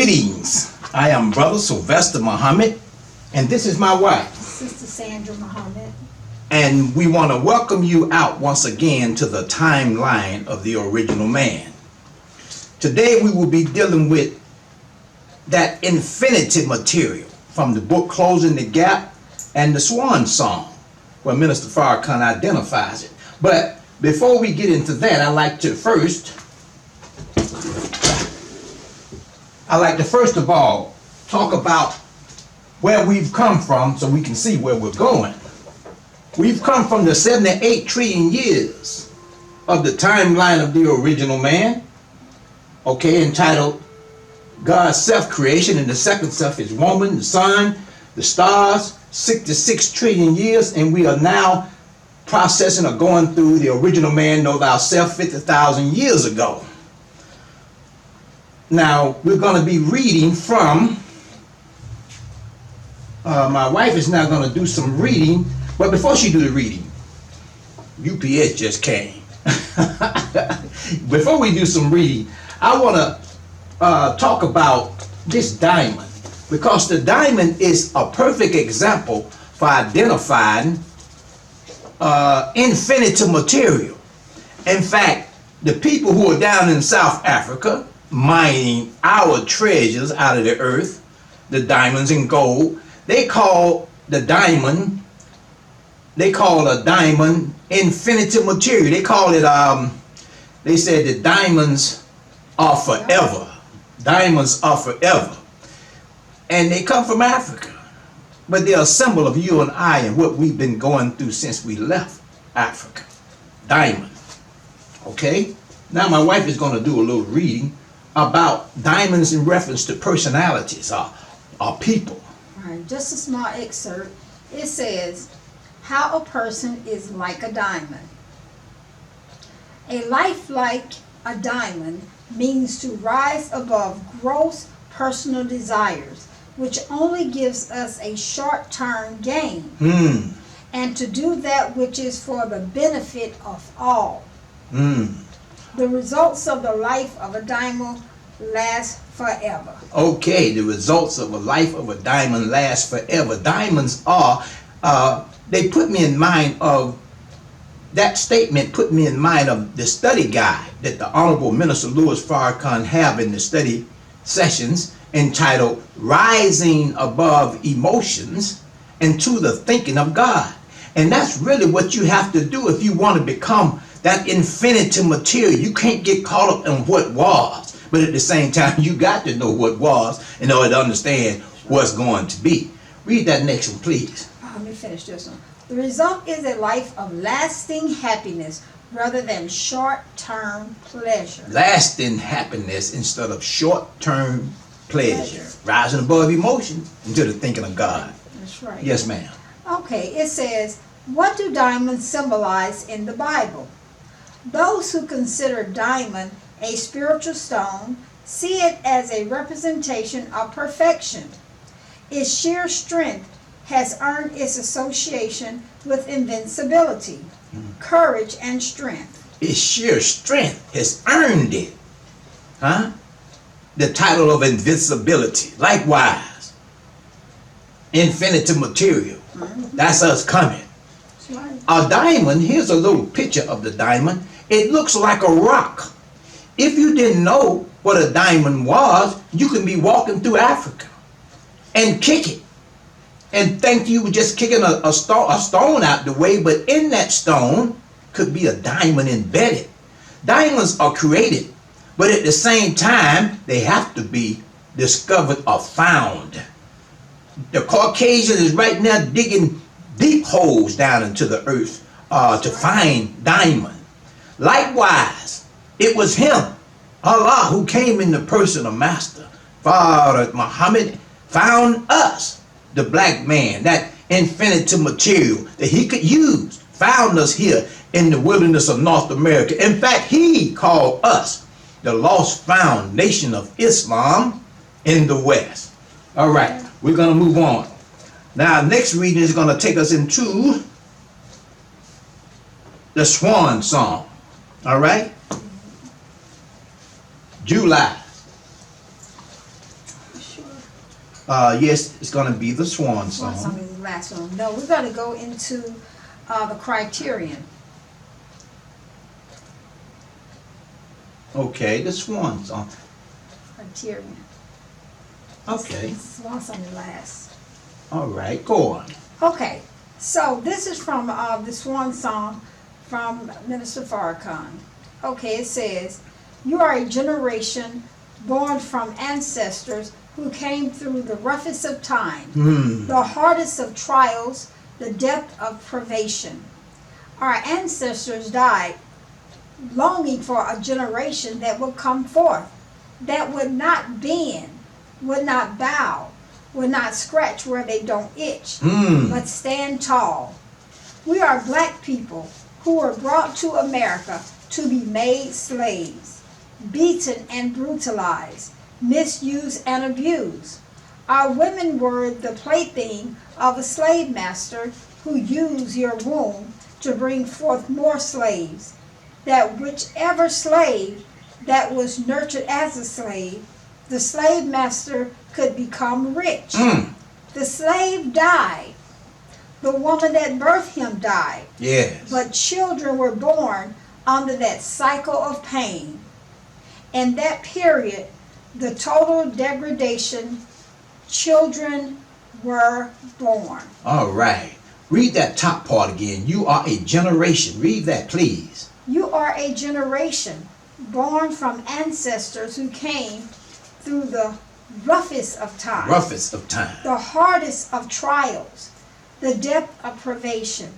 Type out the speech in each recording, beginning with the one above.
Greetings. I am Brother Sylvester Muhammad, and this is my wife, Sister Sandra Muhammad. and we want to welcome you out once again to the timeline of the original man. Today we will be dealing with that infinity material from the book Closing the Gap and the Swan Song, where Minister Farrakhan identifies it. But before we get into that, I'd like to first of all talk about where we've come from so we can see where we're going. We've come from the 78 trillion years of the timeline of the original man, entitled God's self-creation, and the second self is woman, the sun, the stars, 66 trillion years, and we are now processing or going through the original man, know thyself, 50,000 years ago. Now, we're going to be reading from, my wife is now going to do some reading, but before she do the reading, UPS just came. Before we do some reading, I want to talk about this diamond, because the diamond is a perfect example for identifying infinity material. In fact, the people who are down in South Africa mining our treasures out of the earth, the diamonds and gold, they call a diamond infinity material. They call it, they said the diamonds are forever. Diamonds are forever. And they come from Africa. But they're a symbol of you and I and what we've been going through since we left Africa. Diamond. Okay? Now my wife is going to do a little reading about diamonds in reference to personalities or people. All right, just a small excerpt. It says, how a person is like a diamond. A life like a diamond means to rise above gross personal desires, which only gives us a short-term gain, and to do that which is for the benefit of all. The results of the life of a diamond last forever. Okay, the results of a life of a diamond last forever. Diamonds are, they put me in mind of, that statement put me in mind of the study guide that the Honorable Minister Louis Farrakhan have in the study sessions entitled Rising Above Emotions into the Thinking of God. And that's really what you have to do if you want to become that infinity material. You can't get caught up in what was, but at the same time you got to know what was in order to understand what's going to be. Read that next one, please. Let me finish this one. The result is a life of lasting happiness rather than short-term pleasure. Lasting happiness instead of short-term pleasure. Rising above emotion into the thinking of God. That's right. Yes, ma'am. Okay, it says, what do diamonds symbolize in the Bible? Those who consider diamond a spiritual stone see it as a representation of perfection. Its sheer strength has earned its association with invincibility, courage, and strength. Its sheer strength has earned it. The title of invincibility. Likewise, infinity material. That's us coming. That's right. A diamond, here's a little picture of the diamond. It looks like a rock. If you didn't know what a diamond was, you can be walking through Africa and kick it and think you were just kicking a stone out the way, but in that stone could be a diamond embedded. Diamonds are created, but at the same time, they have to be discovered or found. The Caucasian is right now digging deep holes down into the earth to find diamond. Likewise, it was him, Allah, who came in the person of Master Farad Muhammad, found us, the black man, that infinity material that he could use, found us here in the wilderness of North America. In fact, he called us the lost found nation of Islam in the West. All right, we're going to move on. Now, next reading is going to take us into the Swan Song. All right? July Yes, it's gonna be the swan Swan song. song is the last one. No, we're gonna go into the criterion. Okay, the swan song. Criterion. Okay, Swan song is last. all right, go on. Okay, so this is from the Swan Song from Minister Farrakhan. Okay, it says, "You are a generation born from ancestors who came through the roughest of time, the hardest of trials, the depth of privation. Our ancestors died longing for a generation that would come forth, that would not bend, would not bow, would not scratch where they don't itch, but stand tall. We are black people who were brought to America to be made slaves, beaten and brutalized, misused and abused. Our women were the plaything of a slave master who used your womb to bring forth more slaves, that whichever slave that was nurtured as a slave, the slave master could become rich. The slave died. The woman that birthed him died. Yes. But children were born under that cycle of pain. In that period, the total degradation, children were born." All right. Read that top part again. You are a generation. Read that, please. You are a generation born from ancestors who came through the roughest of times, Roughest of time. the hardest of trials, the depth of privation.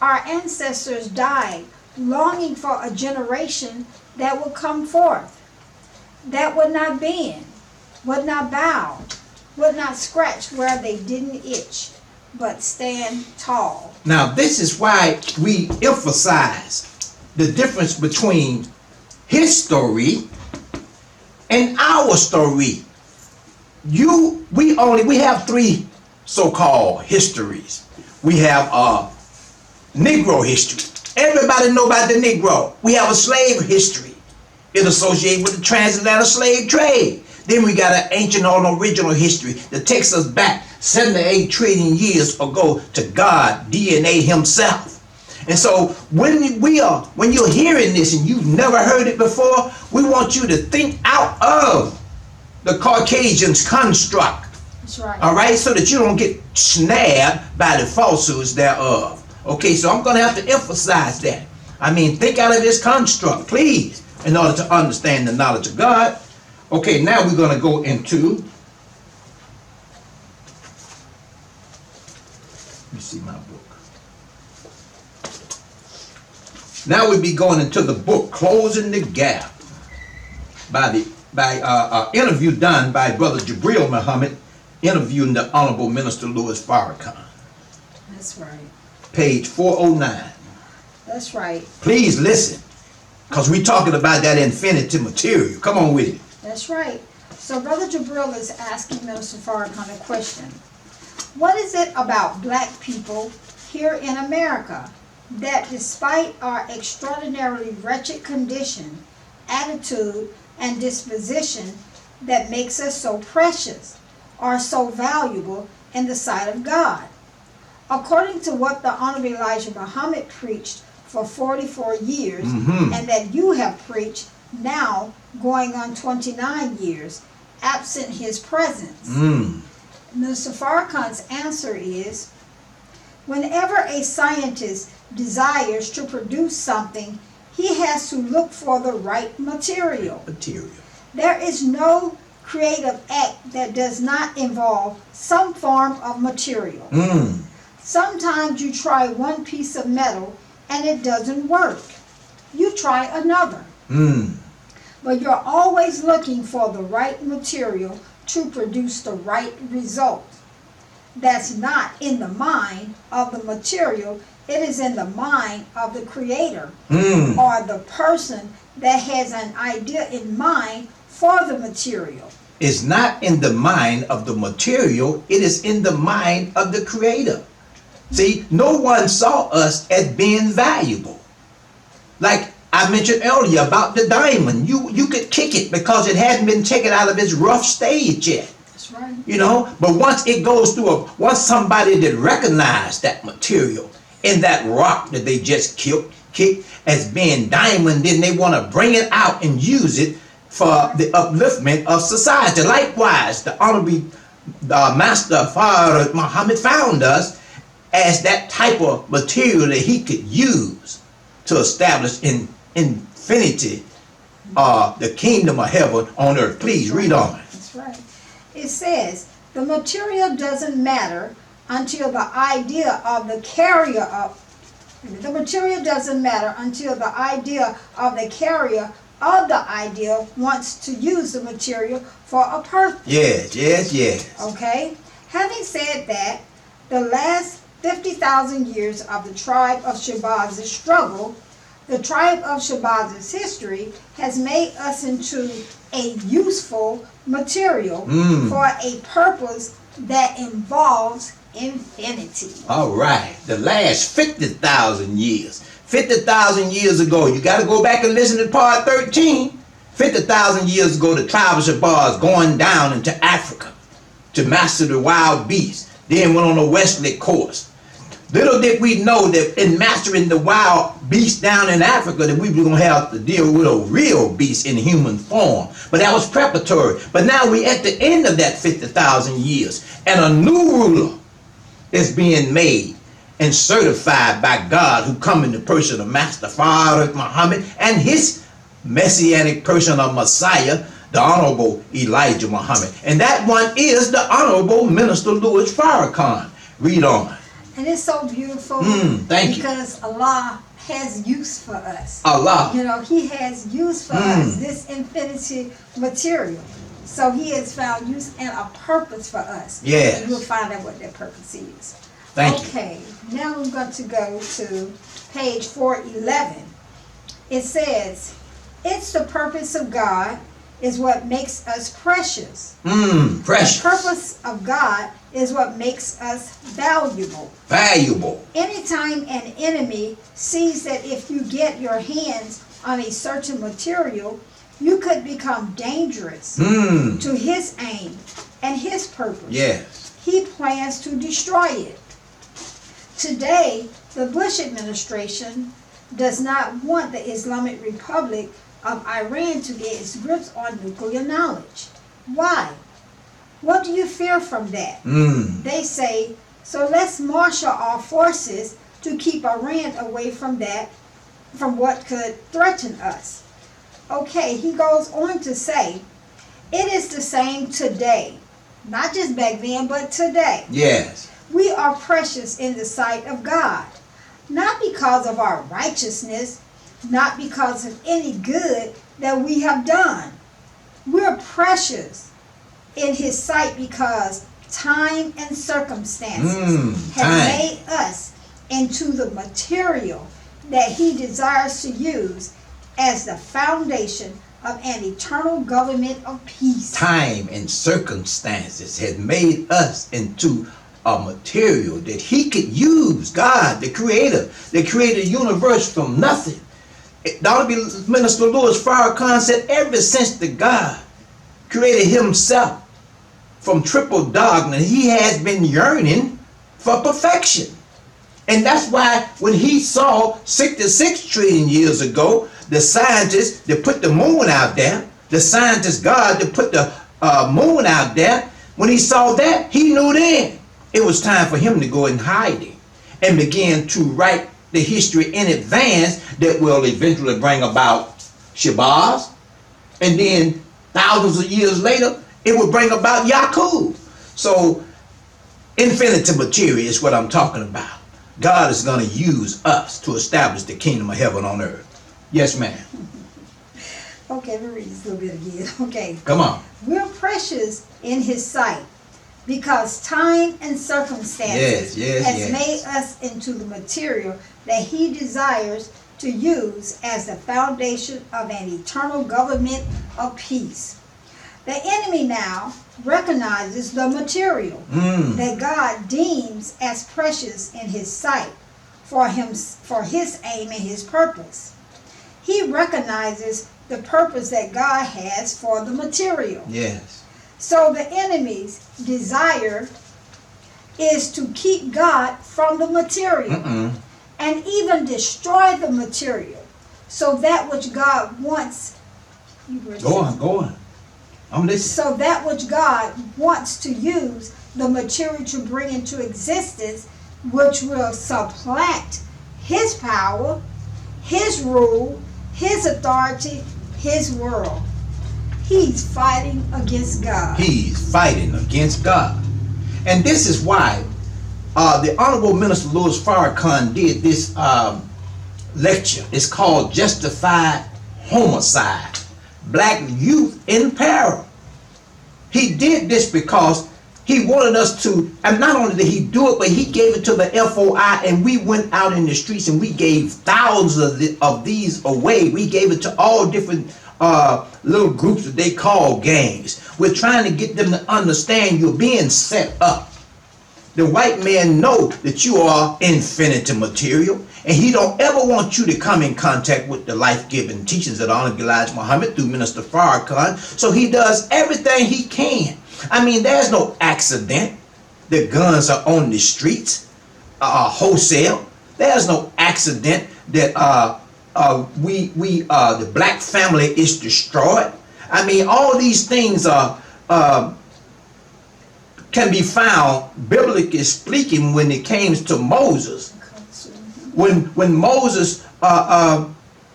Our ancestors died longing for a generation that would come forth, that would not bend, would not bow, would not scratch where they didn't itch, but stand tall. Now, this is why we emphasize the difference between his story and our story. We have three so-called histories. We have Negro history. Everybody know about the Negro. We have a slave history. It associated with the transatlantic slave trade. Then we got an ancient or original history that takes us back 7 to 8 trillion years ago to God, DNA himself. And so when you're hearing this and you've never heard it before, we want you to think out of the Caucasian's construct. That's right. All right, so that you don't get snared by the falsehoods thereof. Okay, so I'm going to have to emphasize that. I mean, think out of his construct, please, in order to understand the knowledge of God. Okay, now we're going to go into, let me see my book. Now we'll be going into the book, Closing the Gap, by interview done by Brother Jabril Muhammad, interviewing the Honorable Minister Louis Farrakhan. That's right. Page 409. That's right. Please listen, because we're talking about that infinity material. Come on with it. That's right. So Brother Jabril is asking Minister Farrakhan a question. What is it about black people here in America that despite our extraordinarily wretched condition, attitude, and disposition that makes us so precious or so valuable in the sight of God? According to what the Honorable Elijah Muhammad preached for 44 years, and that you have preached now going on 29 years, absent his presence. Mr. Farrakhan's answer is, whenever a scientist desires to produce something, he has to look for the right material. There is no creative act that does not involve some form of material. Sometimes you try one piece of metal and it doesn't work. You try another. But you're always looking for the right material to produce the right result. That's not in the mind of the material, it is in the mind of the creator or the person that has an idea in mind for the material. It's not in the mind of the material, it is in the mind of the creator. See, no one saw us as being valuable. Like I mentioned earlier about the diamond, you could kick it because it hadn't been taken out of its rough stage yet. That's That's right. You know, but once it goes through once somebody that recognized that material in that rock that they just kicked as being diamond, then they want to bring it out and use it for the upliftment of society. Likewise, the Honorable Master Fard Muhammad found us as that type of material that he could use to establish in infinity the kingdom of heaven on earth. Please read on. That's right. It says, the material doesn't matter until the idea of the carrier of the material doesn't matter until the idea of the carrier of the idea wants to use the material for a purpose. Yes. Okay? Having said that, the last 50,000 years of the tribe of Shabaz's struggle, the tribe of Shabaz's history has made us into a useful material for a purpose that involves infinity. All right. The last 50,000 years. 50,000 years ago, you got to go back and listen to part 13. 50,000 years ago, the tribe of Shabaz going down into Africa to master the wild beasts. Then went on a westerly course. Little did we know that in mastering the wild beast down in Africa that we were going to have to deal with a real beast in human form. But that was preparatory. But now we at the end of that 50,000 years, and a new ruler is being made and certified by God, who come in the person of Master Fard Muhammad and his messianic person of Messiah, the Honorable Elijah Muhammad. And that one is the Honorable Minister Louis Farrakhan. Read on. And it's so beautiful thank you. because Allah has use for us. Allah. You know, He has use for us, this infinity material. So He has found use and a purpose for us. Yes. We'll find out what that purpose is. Thank you. Okay, now we're going to go to page 411. It says, it's the purpose of God is what makes us precious. Precious. The purpose of God is what makes us valuable. Valuable. Anytime an enemy sees that if you get your hands on a certain material, you could become dangerous to his aim and his purpose. Yes. He plans to destroy it. Today, the Bush administration does not want the Islamic Republic of Iran to get its grips on nuclear knowledge. Why? What do you fear from that? They say, so let's marshal our forces to keep Iran away from that, from what could threaten us. Okay, he goes on to say, it is the same today. Not just back then, but today. Yes. We are precious in the sight of God, not because of our righteousness, not because of any good that we have done. We're precious in His sight because time and circumstances have made us into the material that He desires to use as the foundation of an eternal government of peace. Time and circumstances had made us into a material that He could use. God, the Creator, that created the universe from nothing. The Minister Louis Farrakhan said, ever since the God created Himself from triple darkness, He has been yearning for perfection. And that's why when He saw 66 trillion years ago, the scientists that put the moon out there, the scientist God that put the moon out there, when He saw that, He knew then it was time for Him to go in hiding and begin to write the history in advance that will eventually bring about Shabazz. And then thousands of years later, it will bring about Yaqub. So infinity material is what I'm talking about. God is going to use us to establish the kingdom of heaven on earth. Yes, ma'am. Okay, let me read this a little bit again. Okay. Come on. We're precious in His sight because time and circumstances has made us into the material that He desires to use as the foundation of an eternal government of peace. The enemy now recognizes the material that God deems as precious in His sight for His aim and His purpose. He recognizes the purpose that God has for the material. Yes. So the enemy's desire is to keep God from the material and even destroy the material. So that which God wants, Go on. I'm listening. so that which God wants to use the material to bring into existence, which will supplant his power, his rule, his authority, his world. He's fighting against God. He's fighting against God. And this is why the Honorable Minister Louis Farrakhan did this lecture. It's called Justified Homicide, Black Youth in Peril. He did this because he wanted us to, and not only did he do it, but he gave it to the FOI, and we went out in the streets and we gave thousands of these away. We gave it to all different little groups that they call gangs. We're trying to get them to understand you're being set up. The white man know that you are infinite material, and he don't ever want you to come in contact with the life-giving teachings of Honorable Elijah Muhammad through Minister Farrakhan. So he does everything he can. I mean, there's no accident. The guns are on the streets, wholesale. There's no accident that the black family is destroyed. I mean, all these things are can be found biblically speaking when it came to Moses. When Moses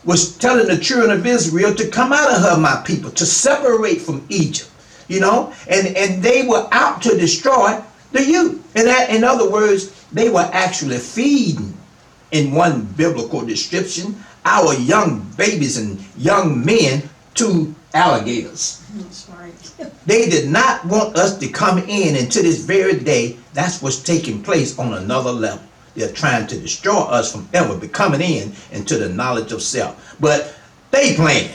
was telling the children of Israel to come out of her, my people, to separate from Egypt, you know, and they were out to destroy the youth. And that, in other words, they were actually feeding, in one biblical description, our young babies and young men to alligators. That's right. They did not want us to come in, and to this very day, that's what's taking place on another level. They're trying to destroy us from ever becoming into the knowledge of self. But they plan,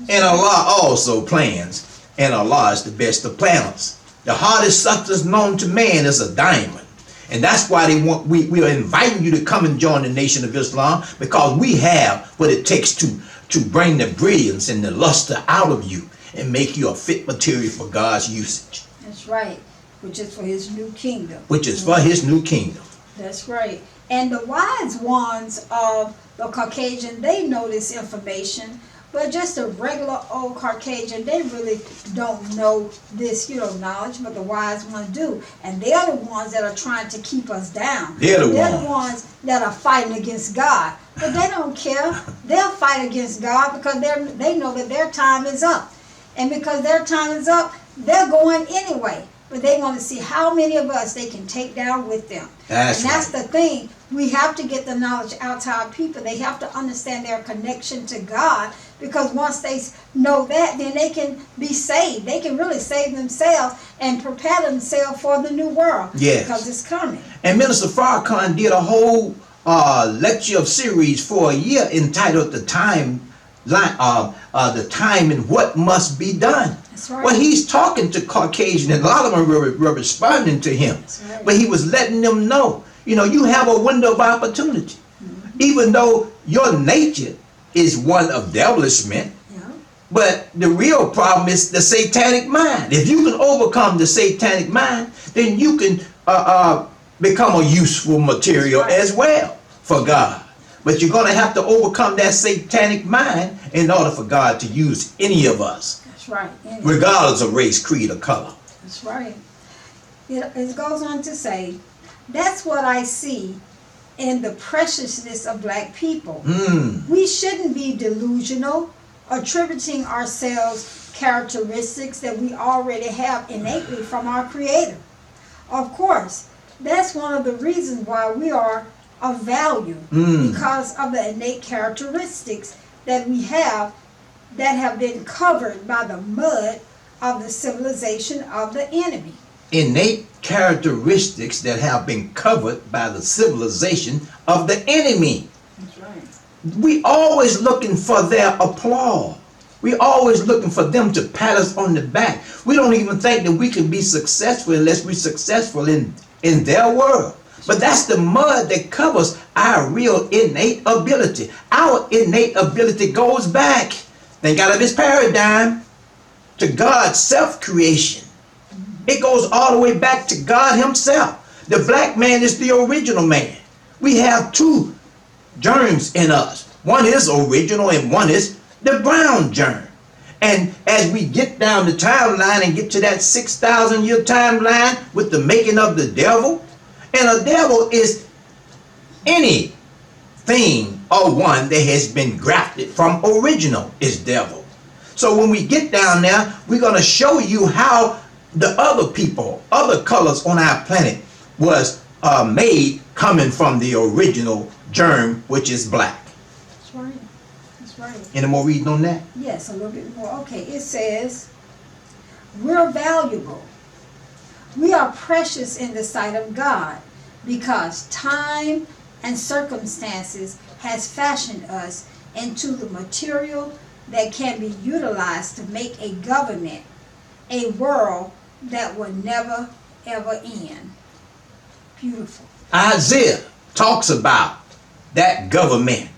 and Allah also plans, and Allah is the best of planners. The hardest substance known to man is a diamond. And that's why we are inviting you to come and join the Nation of Islam, because we have what it takes to bring the brilliance and the luster out of you and make you a fit material for God's usage. That's right. Which is for his new kingdom. Which is for his new kingdom. That's right. And the wise ones of the Caucasian, they know this information, but just a regular old Caucasian, they really don't know this, knowledge, but the wise ones do. And they're the ones that are trying to keep us down. They're the ones that are fighting against God. But they don't care. They'll fight against God because they know that their time is up. And because their time is up, they're going anyway. But they want to see how many of us they can take down with them. That's the thing. We have to get the knowledge out to our people. They have to understand their connection to God, because once they know that, then they can be saved. They can really save themselves and prepare themselves for the new world. Yes. Because it's coming. And Minister Farrakhan did a whole lecture series for a year entitled The Time and What Must Be Done. That's right. Well, he's talking to Caucasian, and a lot of them were responding to him. Right. But he was letting them know, you have a window of opportunity. Mm-hmm. Even though your nature is one of devilishment, but the real problem is the satanic mind. If you can overcome the satanic mind, then you can become a useful material as well for God. But you're going to have to overcome that satanic mind in order for God to use any of us. That's right. Regardless of race, creed, or color. That's right. It goes on to say, that's what I see in the preciousness of black people. We shouldn't be delusional, attributing ourselves characteristics that we already have innately from our Creator. Of course, that's one of the reasons why we are of value, because of the innate characteristics that we have that have been covered by the mud of the civilization of the enemy. Innate characteristics that have been covered by the civilization of the enemy. That's right. We always looking for their applause. We always looking for them to pat us on the back. We don't even think that we can be successful unless we're successful in their world. But that's the mud that covers our real innate ability. Our innate ability goes back, think out of his paradigm, to God's self-creation. It goes all the way back to God himself. The black man is the original man. We have two germs in us. One is original and one is the brown germ. And as we get down the timeline and get to that 6,000 year timeline with the making of the devil, and a devil is anything or one that has been grafted from original is devil. So when we get down there, we're going to show you how the other people, other colors on our planet was made coming from the original germ, which is black. That's right. That's right. Any more reading on that? Yes, a little bit more. Okay, it says, we're valuable. We are precious in the sight of God because time and circumstances has fashioned us into the material that can be utilized to make a government, a world that will never ever end. Beautiful. Isaiah talks about that government.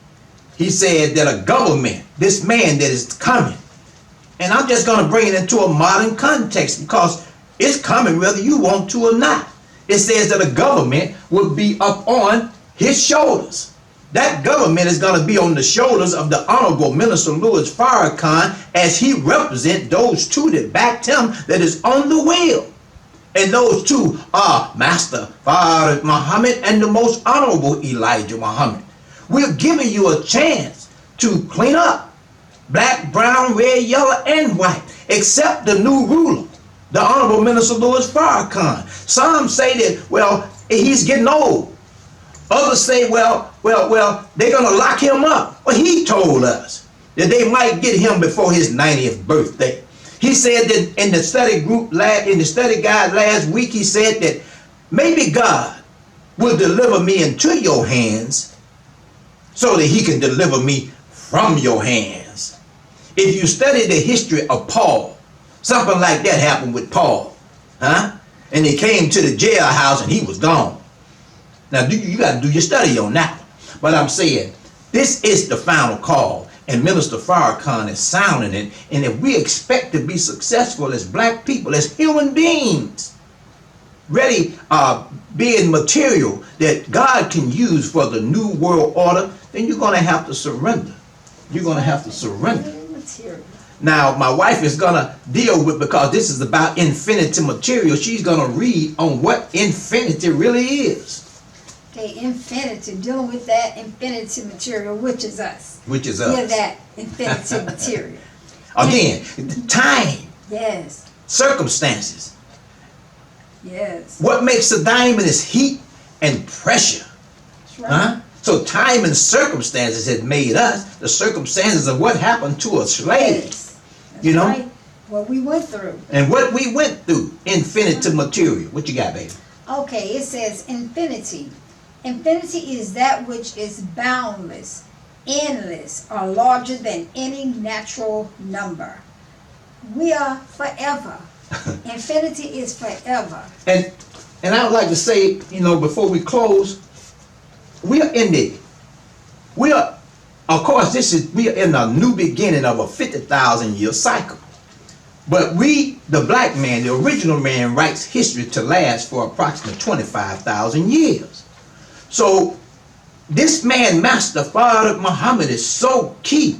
He said that a government, this man that is coming, and I'm just going to bring it into a modern context because it's coming whether you want to or not. It says that a government will be up on his shoulders. That government is going to be on the shoulders of the Honorable Minister Louis Farrakhan as he represents those two that backed him that is on the wheel. And those two are Master Fard Muhammad and the Most Honorable Elijah Muhammad. We're giving you a chance to clean up black, brown, red, yellow, and white, except the new ruler, the Honorable Minister Louis Farrakhan. Some say that, well, he's getting old. Others say, well, they're going to lock him up. Well, he told us that they might get him before his 90th birthday. He said that in the study group, in the study guide last week, he said that maybe God will deliver me into your hands so that he can deliver me from your hands. If you study the history of Paul, something like that happened with Paul, huh? And he came to the jailhouse and he was gone. Now, you got to do your study on that one. But I'm saying, this is the final call, and Minister Farrakhan is sounding it. And if we expect to be successful as black people, as human beings, ready, being material that God can use for the new world order, then you're going to have to surrender. You're going to have to surrender. Material. Now, my wife is going to deal with, because this is about infinity material, she's going to read on what infinity really is. Okay, infinity, dealing with that infinity material, which is us. Which is us. Yeah, that infinity material. Again, time, Yes, circumstances. yes. What makes a diamond is heat and pressure. That's right. Huh? So time and circumstances had made us. The circumstances of what happened to a slave. Yes. That's You know? right. What we went through. And what we went through. Infinity material. What you got, baby? Okay, it says infinity. Infinity is that which is boundless, endless, or larger than any natural number. We are forever. Infinity is forever. And I would like to say, before we close, we are of course, we are in a new beginning of a 50,000 year cycle. But we, the black man, the original man, writes history to last for approximately 25,000 years. So this man, Master Fard Muhammad, is so key,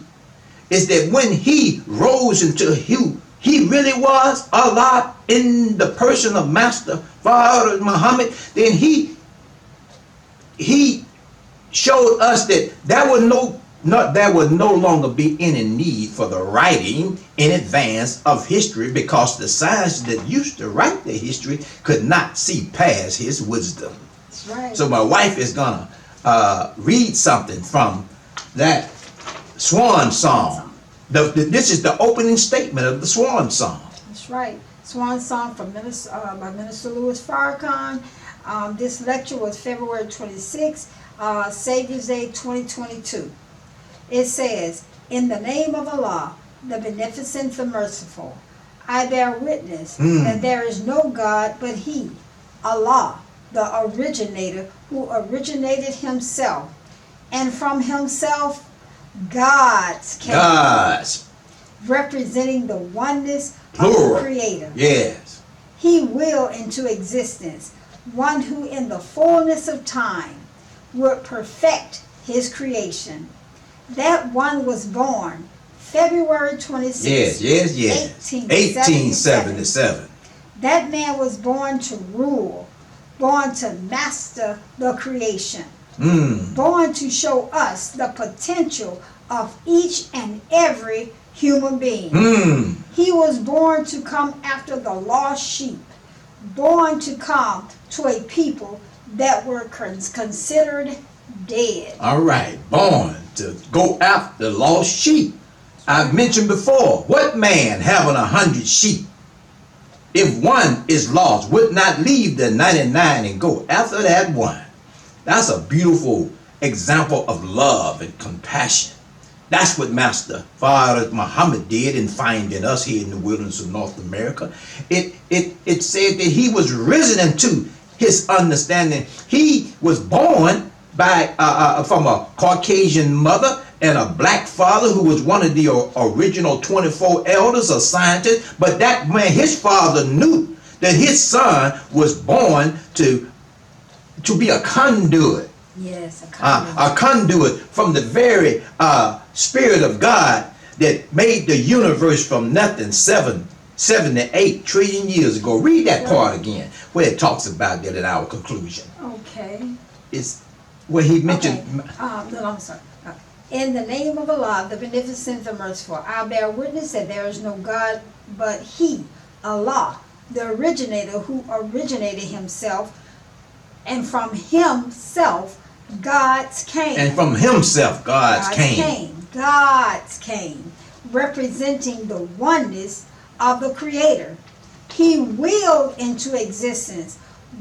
is that when he rose into who he really was, Allah, in the person of Master Fard Muhammad, then he showed us that there would no longer be any need for the writing in advance of history, because the science that used to write the history could not see past his wisdom. That's right. So my wife is gonna read something from that swan song. This is the opening statement of the swan song. That's right. Swan song from by Minister Louis Farrakhan. This lecture was February 26, Savior's Day 2022. It says, in the name of Allah, the beneficent, the merciful, I bear witness that there is no God but He, Allah, the originator, who originated Himself, and from Himself, God's came, God's representing the oneness of plural. the Creator. Yes. He willed into existence one who in the fullness of time would perfect his creation. That one was born February 26, Yes. 1877. 1877. That man was born to rule, born to master the creation, born to show us the potential of each and every human being. He was born to come after the lost sheep, born to come to a people that were considered dead. All right, born to go after lost sheep. I've mentioned before, what man having 100 sheep, if one is lost, would not leave the 99 and go after that one? That's a beautiful example of love and compassion. That's what Master Father Muhammad did in finding us here in the wilderness of North America. It said that he was risen into his understanding. He was born by from a Caucasian mother and a black father who was one of the original 24 elders or scientists. But that man, his father knew that his son was born to be a conduit. Yes, A conduit from the very Spirit of God that made the universe from nothing 78 trillion years ago. Read that part again, where it talks about that in our conclusion. Okay. It's where he mentioned. No, I'm sorry. In the name of Allah, the beneficent, the merciful, I bear witness that there is no God but He, Allah, the originator who originated Himself, and from Himself God's came. And from himself, God's came. God's came, representing the oneness of the Creator. He willed into existence